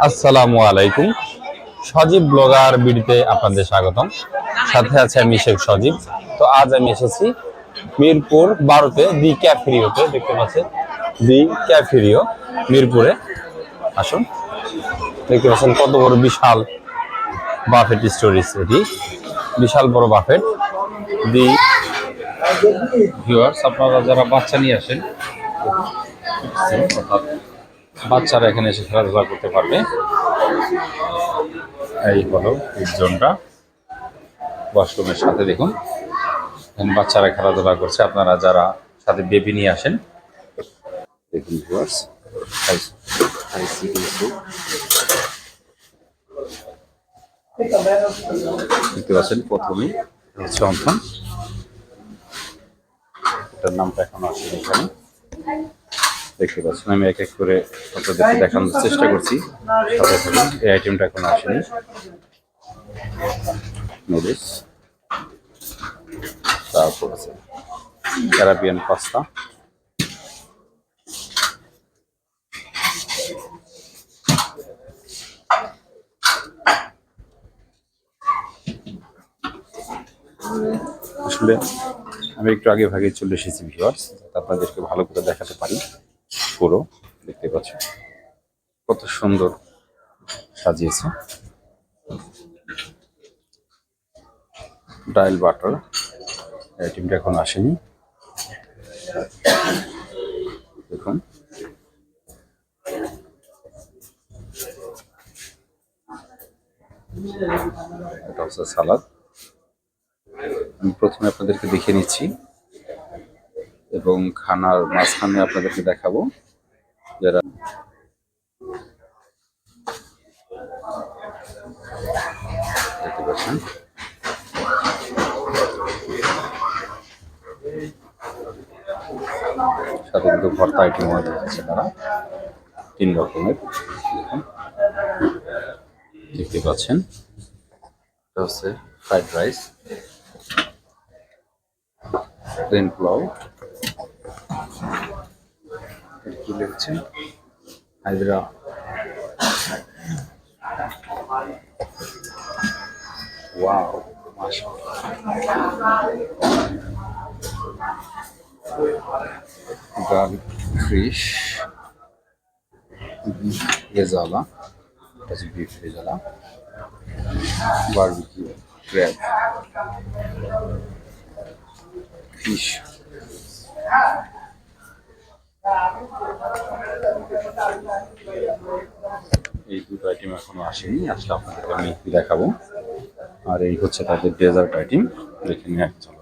আসসালামু আলাইকুম। সজীব ব্লগার ভিডিওতে আপনাদের স্বাগতম। সাথে আছে আমি শেখ সজীব। তো আজ আমি এসেছি মিরপুর 12-তে দি ক্যাফেরিওতে। দেখতে পাচ্ছেন দি ক্যাফেরিও মিরপুরে। আসুন, দেখতে পাচ্ছেন কত বড় বিশাল বাফেট স্টোরিজ। এটি বিশাল বড় বাফেট। দি ভিউয়ার্স, আপনারা যারা বাচ্চা নিয়ে আসেন, অর্থাৎ বাচ্চারা এখানে এসে খেলাধুলা করতে পারবে। এই হলো কিড জোনটা, ওয়াশরুমের সাথে দেখুন এখানে বাচ্চারা খেলাধুলা করছে। আপনারা যারা সাথে বেবি নিয়ে আসেন, দেখুন ভিউয়ার্স, দেখতে পাচ্ছেন প্রথমেই হচ্ছে অন্থন। এটার নামটা এখন আসেনি এখানে, দেখতে পাচ্ছেন। আমি এক এক করে আপনাদেরকে দেখানোর চেষ্টা করছি। এই আইটেমটা এখন আসেনি। নুডলস, তারপর আছে ক্যারাবিয়ান পাস্তা, আসলে আমি একটু আগে ভাগে চলে এসেছি ভিউয়ার্স, আপনাদেরকে ভালো করে দেখাতে পারি। পুরো দেখতে পাচ্ছেন কত সুন্দর সাজিয়েছে। ডাইল বাটার আইটেমটা এখন আসেনি, দেখুন। এটা হচ্ছে সালাদ। আমি প্রথমে আপনাদেরকে দেখিয়ে নিচ্ছি এবং খানার মাঝখানে আপনাদেরকে দেখাবো। যারা দেখতে পাচ্ছেন সাথে কিন্তু ভর্তা আইটেম আছে, তারা 3 রকমের। দেখুন, দেখতে পাচ্ছেন এটা হচ্ছে ফ্রাইড রাইস, প্লেন পোলাও, কি লিখছে হায়দ্রা, ওয়াও গার্লিক ফিশ, রেজালা, এটা হচ্ছে beef rezala, barbecue crab, fish. এই দুটো আইটেম এখনো আসেনি, আসলে আপনাদেরকে আমি দেখাবো। আর এই হচ্ছে তাদের ডেজার্ট আইটেম, দেখে নিয়ে এক চলো।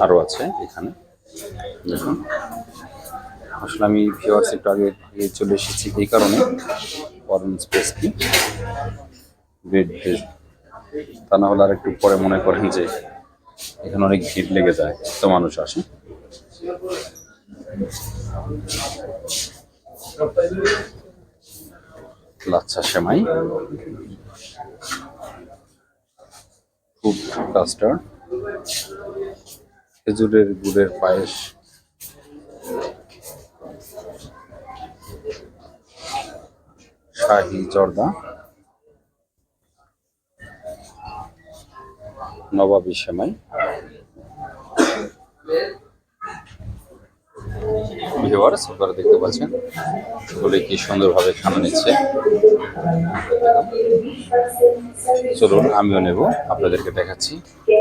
আরো আছে এখানে, দেখুন। আসলে আমি ভিউয়ার্স একটু আগে চলে এসেছি এই কারণে, অরেঞ্জ পেস্ট্রি, রেড ভেজ, তা না হলে আর একটু পরে মনে করেন যে এখানে অনেক ভিড় লেগে যায়, তো মানুষ আসে। লাচ্ছা সেমাই, খুব কাস্টার্ড, খেজুরের গুড়ের পায়েস, শাহি জর্দা, নবাবী সেমাই। ভিউয়ার্স, আপনারা দেখতে পাচ্ছেন সকলে কি সুন্দরভাবে খানা নিচ্ছে। চলুন আমিও নেব, আপনাদেরকে দেখাচ্ছি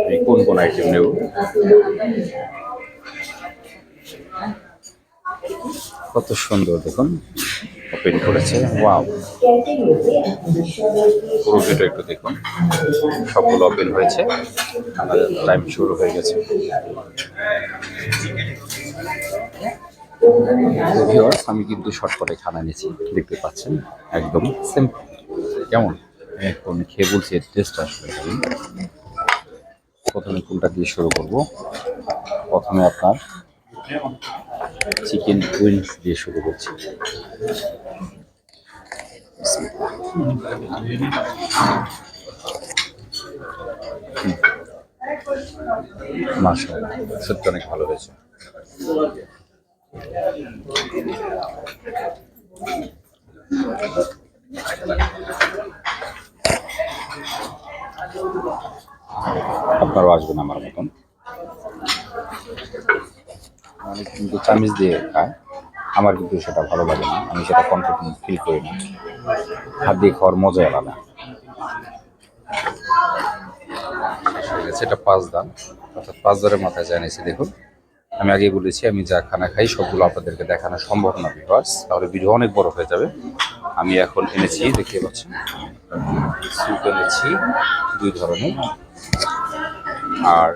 আমি কোন কোন আইটেম নেব। কত সুন্দর দেখুন, ওপেন করেছে, ওয়াও। পুরো ভিডিও একটু দেখুন, সবগুলো ওপেন হয়েছে, আমাদের টাইম শুরু হয়ে গেছে। আমি কিন্তু শর্টকাটে খানা নিয়েছি, দেখতে পাচ্ছেন একদম সিম্পল। কেমন এখন খেয়ে বলছি এর টেস্ট আসবে। প্রথমে কোনটা দিয়ে শুরু করব? প্রথমে আপনার চিকেন উইংস দিয়ে শুরু করছি। মাশাআল্লাহ, সত্যি অনেক ভালো হয়েছে। আপনারাও আসবেন আমার মতন। অনেক কিন্তু চামিচ দিয়ে খায়, আমার কিন্তু সেটা ভালো লাগে না, আমি সেটা কমফোর্টেবল ফিল করি না। হাত দিয়ে খাওয়ার মজাই আলাদা। এটা 5 দাম, অর্থাৎ 5 দামের মাথায় জানিয়েছি। দেখুন, আমি আগে বলেছি আমি যা খানা খাই সবগুলো আপনাদেরকে দেখানো সম্ভব না ভিউয়ার্স, তাহলে ভিডিও অনেক বড় হয়ে যাবে। আমি এখন এনেছি, দেখতে পাচ্ছেন স্যুপ এনেছি 2 ধরনের, আর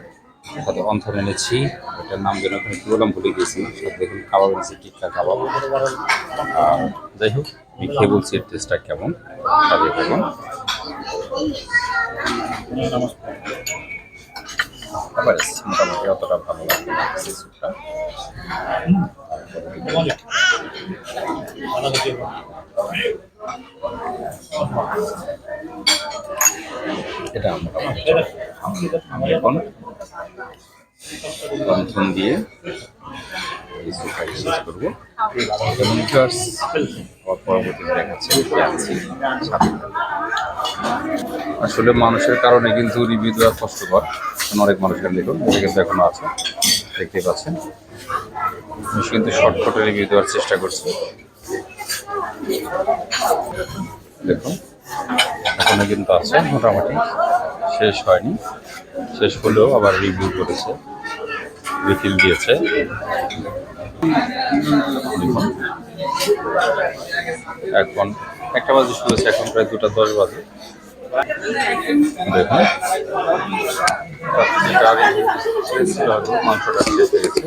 সাথে অন্থন এনেছি, এটার নাম যেন ওখানে কি বললাম ভুলে গেছি। সাথে দেখুন কাবাব এনেছি, টিক্কা কাবাব। আর যাই হোক, আমি খেয়ে বলছি এর টেস্টটা কেমন। সাথে দেখুন মোটামুটি অতটা ভালো লাগবে না স্যুপটা। এটা মোটামুটি আমি এখন লণ্ঠন দিয়ে এই স্যুপটাকে শেষ করবো এবং পরবর্তীতে দেখাচ্ছে পেঁয়াজি সাথে। আসলে মানুষের কারণে কিন্তু রিভিউ দেওয়া কষ্টকর, অনেক মানুষের দেখুন এটা কিন্তু এখনো আছে, দেখতে পাচ্ছেন। মানুষ কিন্তু শর্টকাটে রিভিউ দেওয়ার চেষ্টা করছে। দেখুন এখনো কিন্তু আছে, মোটামুটি শেষ হয়নি, শেষ হলেও আবার রিভিউ করেছে, রিফিল দিয়েছে। দেখুন এখন 1টা বাজে শুরু হয়েছে, এখন প্রায় 2টা 10 বাজে। দেখুন মাংসটা শেষ হয়ে গেছে।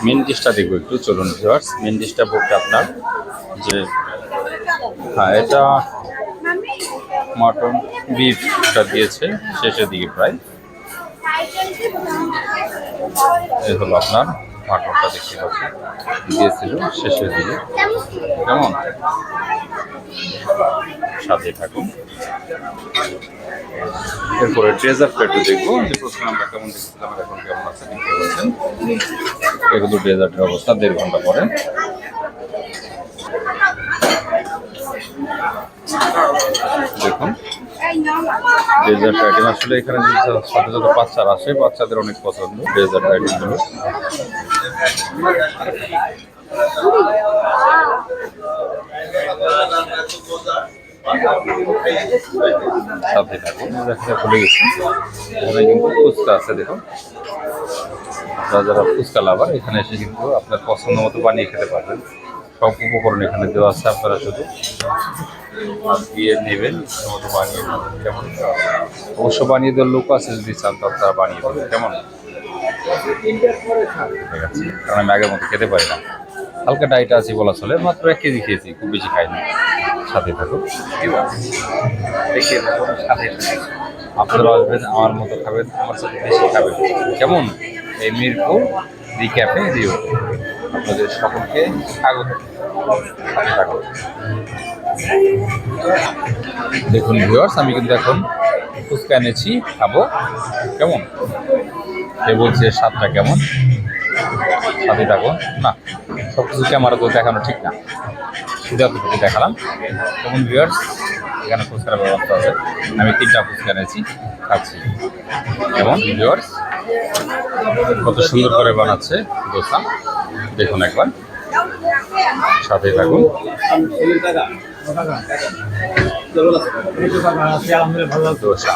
মেন ডিশটা দেখবো একটু, চলুন ভিউয়ার্স। মেন ডিশটা বলতে আপনার যে হ্যাঁ, এটা মাটন বিফটা দিয়েছে শেষের দিকে প্রায়। এই হলো আপনার মাটনটা, দেখতে পাচ্ছেন দিয়েছিল শেষের দিকে। কেমন, সাথে থাকুন। এরপরে ডেজার্টটা একটু দেখবো, যে প্রথমে আমরা কেমন দেখছিলাম এখন কেমন আছে দেখতে পাচ্ছেন। এগুলো ডেজার্টের অবস্থা 1.5 ঘন্টা পরে। দেখুন ডেজার্ট আইটেম, আসলে এখানে সাথে সাথে বাচ্চারা আসে, বাচ্চাদের অনেক পছন্দ ডেজার্ট আইটেমগুলো। সাথে থাকুন, দেখা ভুলে গেছি এখানে কিন্তু ফুচকা আছে। দেখুন আপনারা যারা ফুচকা লাভার এখানে এসে কিন্তু আপনার পছন্দ মতো বানিয়ে খেতে পারবেন। সব উপকরণ এখানে দেওয়া আছে, আপনারা শুধু দিয়ে নেবেন, মতো বানিয়ে নেবেন। কেমন, অবশ্য বানিয়ে দেওয়ার লোক আছে, যদি চান তো আপনারা বানিয়ে দেবেন। কেমন, ঠিক আছে, কারণ আমি আগের মতো খেতে পারি না, হালকা ডায়েট আছে বলা চলে। মাত্র 1 কেজি খেয়েছি, খুব বেশি খাইনি। সাথে থাকুন, দেখিয়ে থাকুন, সাথে থাকুন। আপনারা আসবেন, আমার মতো খাবেন, আমার সাথে বেশি খাবেন। কেমন, এই মিরপুর দি ক্যাফে রিও, আপনাদের সকলকে স্বাগত। সাথে থাকুন। দেখুন ভিউয়ার্স, আমি কিন্তু এখন ফুচকা এনেছি, খাবো। কেমন, সে বলছে স্বাদটা কেমন, সাথে থাকুন। না, সব কিছু ক্যামেরা তো দেখানো ঠিক না, শুধু এতটুকু দেখালাম। কেমন ভিউয়ার্স, এখানে ফুচকার ব্যবস্থা আছে, আমি 3টা ফুচকা এনেছি, খাচ্ছি। কেমন ভিউয়ার্স, কত সুন্দর করে বানাচ্ছে দোসা, দেখুন একবার, সাথে থাকুন। দোসা,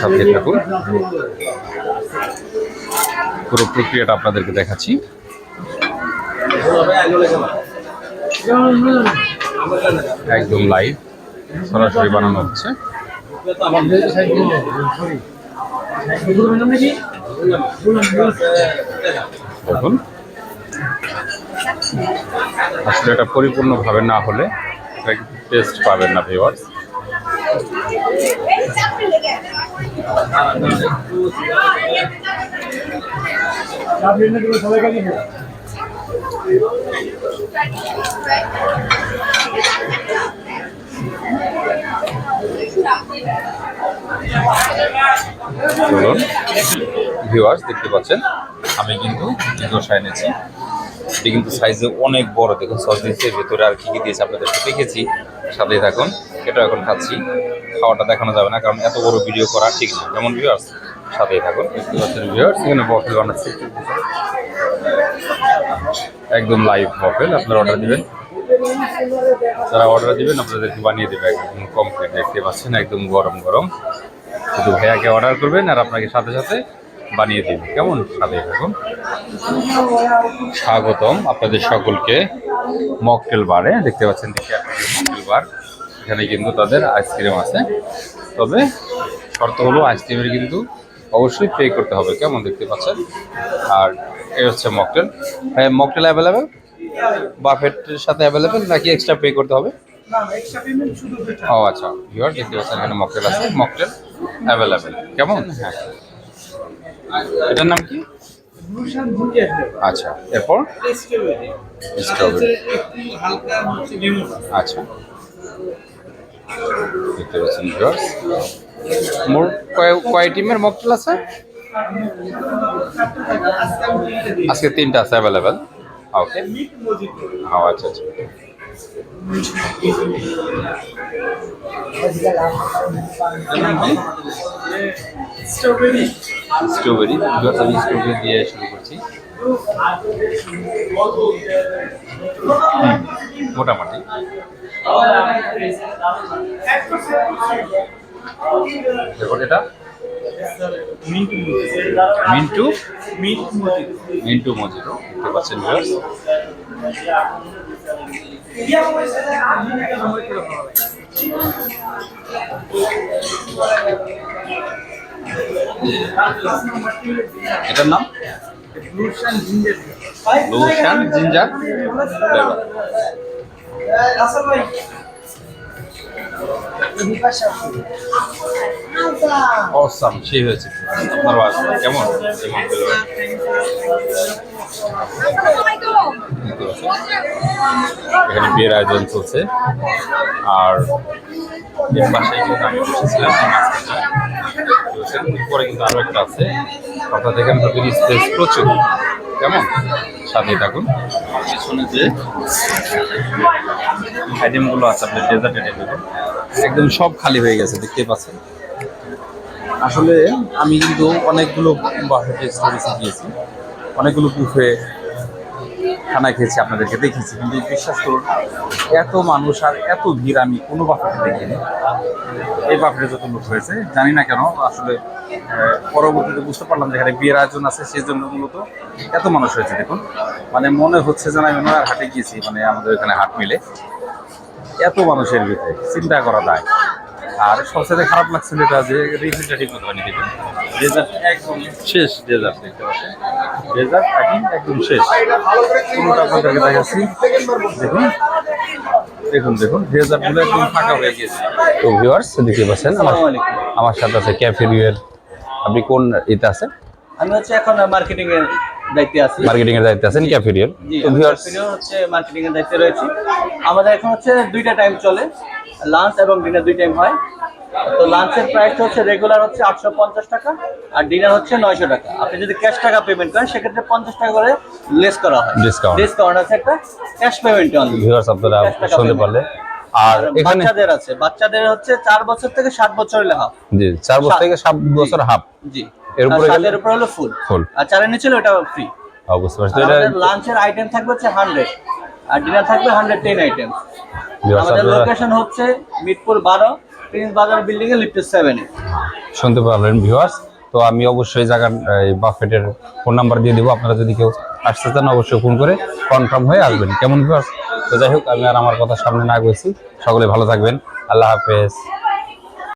সাথে থাকুন, পুরো প্রক্রিয়াটা আপনাদেরকে দেখাচ্ছি। একদম লাইভ সরাসরি বানানো হচ্ছে। দেখুন আসলে এটা পরিপূর্ণভাবে না হলে টেস্ট পাবেন না ভিউয়ার্স। চলুন ভিউয়ার্স, দেখতে পাচ্ছেন আমি কিন্তু দোসা এনেছি। এটি কিন্তু সাইজে অনেক বড়। দেখুন সসেজের ভেতরে আর কি কি দিয়েছে আপনাদের দেখেছি, সাথেই থাকুন। এটা এখন খাচ্ছি, খাওয়াটা দেখানো যাবে না কারণ এত বড় ভিডিও করা ঠিক না। কেমন ভিউয়ার্স, সাথেই থাকুন। দেখতে পাচ্ছেন ভিউয়ার্স, এখানে বফেল বানাচ্ছে, একদম লাইভ বফেল। আপনারা অর্ডার দিবেন, যারা অর্ডার দিবেন আপনাদেরকে বানিয়ে দেবে একদম কমপ্লিট। দেখতে পাচ্ছেন একদম গরম গরম। শুধু ভাইয়াকে অর্ডার করবেন আর আপনাকে সাথে সাথে বানিয়ে দেবে। কেমন, সাথে থাকুন। স্বাগতম আপনাদের সকলকে মকটেল বারে। দেখতে পাচ্ছেন মকটেল বার, এখানে কিন্তু তাদের আইসক্রিম আছে, তবে শর্ত হলো আইসক্রিমের কিন্তু অবশ্যই পে করতে হবে। কেমন, দেখতে পাচ্ছেন। আর এই হচ্ছে মকটেল। মকটেল অ্যাভেলেবেল, বাফেটের সাথে অ্যাভেলেবেল নাকি এক্সট্রা পে করতে হবে? ও আচ্ছা, ভিউয়ার দেখতে পাচ্ছেন এখানে মকটেল আছে, মকটেল অ্যাভেলেবেল। কেমন, হ্যাঁ। এটার নাম কি? আচ্ছা, এরপর স্ট্রবেরি। আচ্ছা, দেখতে পাচ্ছেন ভিউয়ার্স, মোট কয় টিমের মকটেল আছে? আজকে 3টা আছে অ্যাভেলেবেল। ওকে, আচ্ছা আচ্ছা। স্ট্রবেরি, আমি স্ট্রবেরি দিয়ে শুরু করছি। মোটামুটি দেখুন, এটা মিন্টু মজিটো। দেখতে পাচ্ছেন ভিউয়ার্স, এটার নাম লুশান জিঞ্জার ফ্লেভার। অসাম, সেই হয়েছে। আপনার আসবে কেমন? এখানে বিয়ের আয়োজন চলছে, আর এর পাশে কিন্তু আমি বসেছিলাম পরে কিন্তু আরো একটা আছে, অর্থাৎ এখানে তাদের স্পেস প্রচুর। কেমন, সাথে থাকুন। পিছনে যে আইটেমগুলো আছে আপনার ডেজার্ট আইটেমগুলো একদম সব খালি হয়ে গেছে, দেখতে পাচ্ছেন। আসলে আমি কিন্তু অনেকগুলো বাফেটে স্টোরিজে গিয়েছি, অনেকগুলো বুফে খানা খেয়েছি, আপনাদেরকে দেখেছি, কিন্তু বিশ্বাস করুন এত মানুষ আর এত ভিড় আমি কোনো বাফেটে দেখিনি। এই বাফেটে যত লোক হয়েছে জানি না কেন, আসলে পরবর্তীতে বুঝতে পারলাম যেখানে বিয়ের আয়োজন আছে সেই জন্য মূলত এত মানুষ হয়েছে। দেখুন, মানে মনে হচ্ছে যেন আমি ওনার হাটে গিয়েছি, মানে আমাদের এখানে হাট মিলে এত মানুষের ভিতরে চিন্তা করা যায়। আর সবচেয়ে খারাপ লাগছিল এটা যে রিফিলটা ঠিক মতো বানিয়ে দেবেন। ডেজার্ট একদম শেষ, ডেজার্ট দেখতে পাচ্ছেন, ডেজার্ট একদম শেষ। পুরোটা আপনাদেরকে দেখাচ্ছি, দেখুন দেখুন দেখুন, ডেজার্টগুলো একদম ফাঁকা হয়ে গেছে। তো ভিউয়ার্স দেখতে পাচ্ছেন আমার সাথে আছে ক্যাফে রিউয়ের। আপনি কোন এতে আছেন? আমি হচ্ছে এখন মার্কেটিং এর দায়িত্বে আছি। মার্কেটিং এর দায়িত্বে আছেন ক্যাফে রিউয়ের। তো ভিউয়ার্স হচ্ছে মার্কেটিং এর দায়িত্বে রয়েছি। আমাদের এখন হচ্ছে 2টা টাইম চলে, লাঞ্চ এবং ডিনার 2 টাইম হয়। তো লাঞ্চের প্রাইস হচ্ছে রেগুলার হচ্ছে 850 টাকা, আর ডিনার হচ্ছে 900 টাকা। আপনি যদি ক্যাশ টাকা পেমেন্ট করেন সেক্ষেত্রে 50 টাকা করে লেস করা হয়। ডিসকাউন্ট আছে একটা, ক্যাশ পেমেন্ট অনলি। ভিউয়ার্স আপনারা শুনতে পারলে। আর এখানে বাচ্চাদের আছে, বাচ্চাদের হচ্ছে 4 বছর থেকে 7 বছর হলে হাফ। জি, 4 বছর থেকে 7 বছর হাফ। জি, এর উপরে গেলে এর উপরে হলো ফুল। আর 4 নিচে হলো ওটা ফ্রি। বুঝতে পারছি। এটা লাঞ্চের আইটেম থাকবে হচ্ছে 100, আর ডিনার থাকবে 110 আইটেম। আমাদের লোকেশন হচ্ছে মিরপুর 12 প্রিন্স বাজার বিল্ডিং এর লিফট 7 এ। শুনতে পারলেন ভিউয়ার্স। তো আমি অবশ্যই জায়গার বাফেটের ফোন নাম্বার দিয়ে দেবো, আপনারা যদি কেউ আসতে চান অবশ্যই ফোন করে কনফার্ম হয়ে আসবেন। কেমন ভিউয়ার্স? তো যাই হোক, আমি আর আমার কথা সামনে না গেছি। সকলে ভালো থাকবেন, আল্লাহ হাফেজ।